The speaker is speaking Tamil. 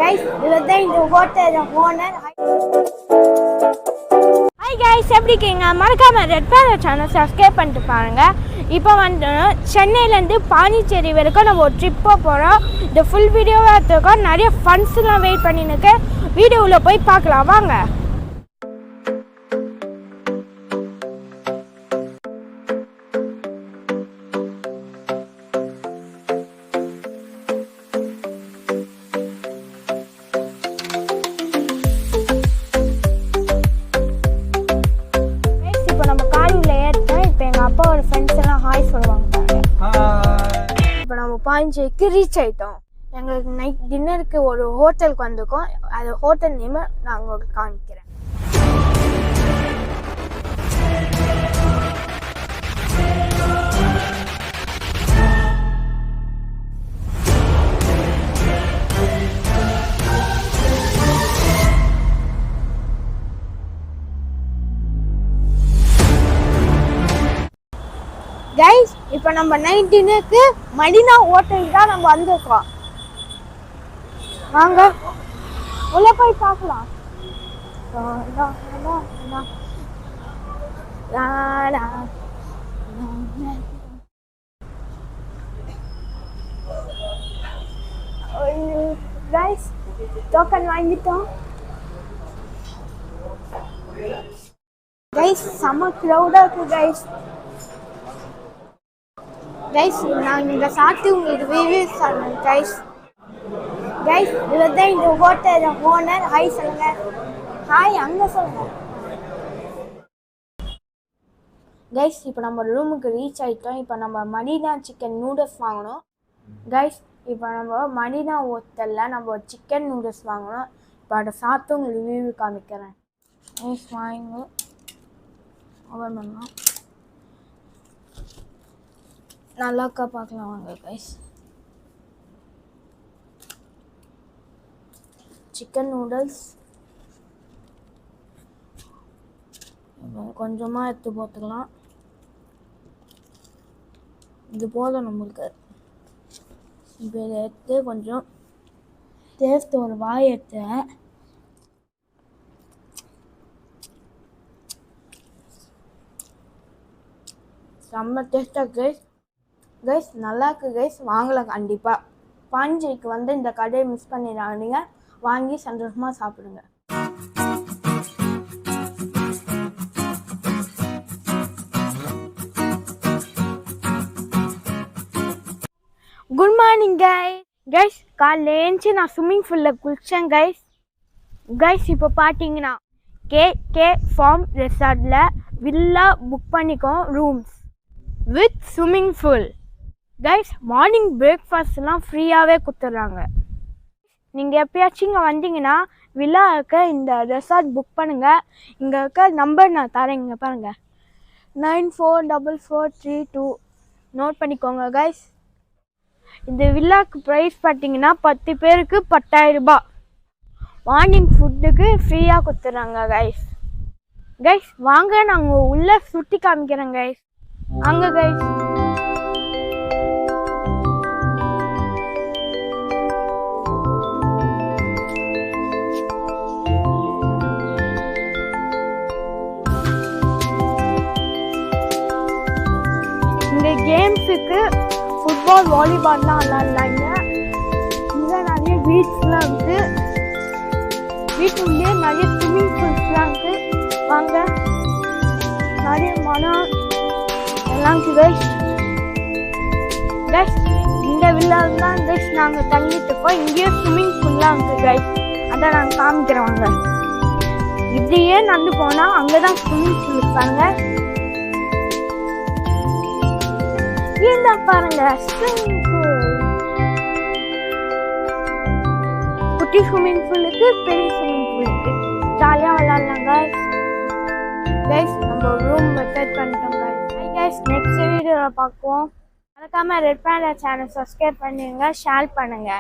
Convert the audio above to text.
Guys, இவர் தான் இந்த ஹோட்டல் ஓனர். ஹாய் கைஸ், எப்படி இருக்கீங்க? மறக்காம ரெட் பேரட் சேனல் சப்ஸ்கிரைப் பண்ணிட்டு பாருங்க. இப்போ வந்து சென்னையிலேருந்து பாண்டிச்சேரி வரைக்கும் நம்ம ஒரு ட்ரிப்போ போகிறோம். இந்த ஃபுல் வீடியோவாக எடுத்துருக்கோம். நிறைய ஃபண்ட்ஸ்லாம் வெயிட் பண்ணினுக்கு. வீடியோவில் போய் பார்க்கலாம் வாங்க. இப்போ நம்ம பாண்டிச்சேரிக்கு ரீச் ஆகிட்டோம். எங்களுக்கு நைட் டின்னருக்கு ஒரு ஹோட்டலுக்கு வந்திருக்கோம். அது ஹோட்டல் நேம் நான் உங்களுக்கு காமிக்கிறேன். கைஸ், இப்போ நம்ம நைட் டின்னருக்கு மடினா ஹோட்டலுக்கு தான் நம்ம வந்திருக்கோம். வாங்க உள்ள போய் பார்க்கலாம். கைஸ், டோக்கன் வாங்கிட்டோம். கைஸ், செம்ம க்ரௌடாக இருக்கு கைஸ். கைஸ், நான் இங்கே சாப்பிட்டு உங்களுக்கு ரிவ்யூ சொல்றேன் கைஸ். கைஸ், இவர் தான் இந்த ஹோட்டல் ஓனர். ஹாய் சொல்லுங்க. ஹாய் அங்கே சொல்லுங்க. கைஸ், இப்போ நம்ம ரூமுக்கு ரீச் ஆகிட்டோம். இப்போ நம்ம மடினா சிக்கன் நூடுல்ஸ் வாங்கணும். கைஸ், இப்போ நம்ம மடினா ஹோட்டலில் நம்ம சிக்கன் நூடுல்ஸ் வாங்கணும். இப்போ அதை சாப்பிட்டு உங்களுக்கு ரிவ்யூ காமிக்கிறேன். கைஸ், வாங்க ஓவன் பண்ணலாம். நல்லாக்கா பார்க்கலாம் வாங்க கைஸ். சிக்கன் நூடுல்ஸ் கொஞ்சமாக எடுத்து போட்டுக்கலாம். இது போதும் நம்மளுக்கு. இப்போ இதை எடுத்து கொஞ்சம் டேஸ்ட் ஒரு வாய் எடுத்து செம்ம டேஸ்ட்டாக கைஸ். கைஸ், நல்லா இருக்கு கைஸ். வாங்கலாம் கண்டிப்பாக. பாண்டிச்சேரிக்கு வந்து இந்த கடையை மிஸ் பண்ணிடாதீங்க. வாங்கி சந்தோஷமாக சாப்பிடுங்க. Good morning guys. கைஸ், காலைல ஏஞ்சி நான் ஸ்விம்மிங் பூலில் குளித்தேன் கைஸ். கைஸ், இப்போ பார்த்தீங்கன்னா கே ஃபார்ம் ரெசார்ட்டில் வில்லா புக் பண்ணிக்கோ rooms with swimming pool. Guys, morning பிரேக்ஃபாஸ்ட்லாம் ஃப்ரீயாகவே கொடுத்துட்றாங்க. நீங்கள் எப்பயாச்சும் இங்கே வந்தீங்கன்னா வில்லா இருக்க இந்த ரெசார்ட் புக் பண்ணுங்கள். இங்கே இருக்க நம்பர் நான் தரேன், இங்கே பாருங்கள், 944432. நோட் பண்ணிக்கோங்க கைஸ். இந்த வில்லாக்கு ப்ரைஸ் பார்த்தீங்கன்னா 10 பேருக்கு 10,000 ரூபாய். மார்னிங் ஃபுட்டுக்கு ஃப்ரீயாக கொடுத்துட்றாங்க கைஸ். கைஸ், வாங்க நாங்கள் உள்ளே சுற்றி காமிக்கிறேன் கைஸ். வாங்க கைஸ். இந்த கேம்ஸுக்கு ஃபுட்பால், வாலிபால்லாம் விளாட்லாங்க. இங்கே நிறைய பீச்லாம் இருக்குது. வீட்டுக்குள்ளேயே நிறைய ஸ்விம்மிங் பூல்ஸ்லாம் இருக்குது. வாங்க, நிறைய மரம் எல்லாம் இருக்குது கைஸ். கைஸ், இந்த வில்லாவில் தான் கைஸ் நாங்கள் தங்கிட்டு இருக்கோம். இங்கேயே ஸ்விம்மிங் பூல்லாம் இருக்குது கைஸ். அதான் நாங்கள் காமிக்கிறோம். வாங்க, இப்படியே நடந்து போனால் அங்கே தான் ஸ்விம்மிங் பூல் இருப்பாங்க. இந்த பாருங்க ஸ்விம்மிங் பூல். குட்டி ஸ்விம்மிங் பூல் இருக்கு, பெரிய ஸ்விம்மிங் பூல் இருக்கு. ஜாலியாக விளையாடலாம் கைஸ். கைஸ், நம்ம ரூம் வெக்கேட் பண்ணிட்டோம் கைஸ். நெக்ஸ்ட் வீடியோவில் பார்ப்போம். மறக்காம ரெட் பேரட் சேனல் சப்ஸ்கிரைப் பண்ணுங்க, ஷேர் பண்ணுங்க.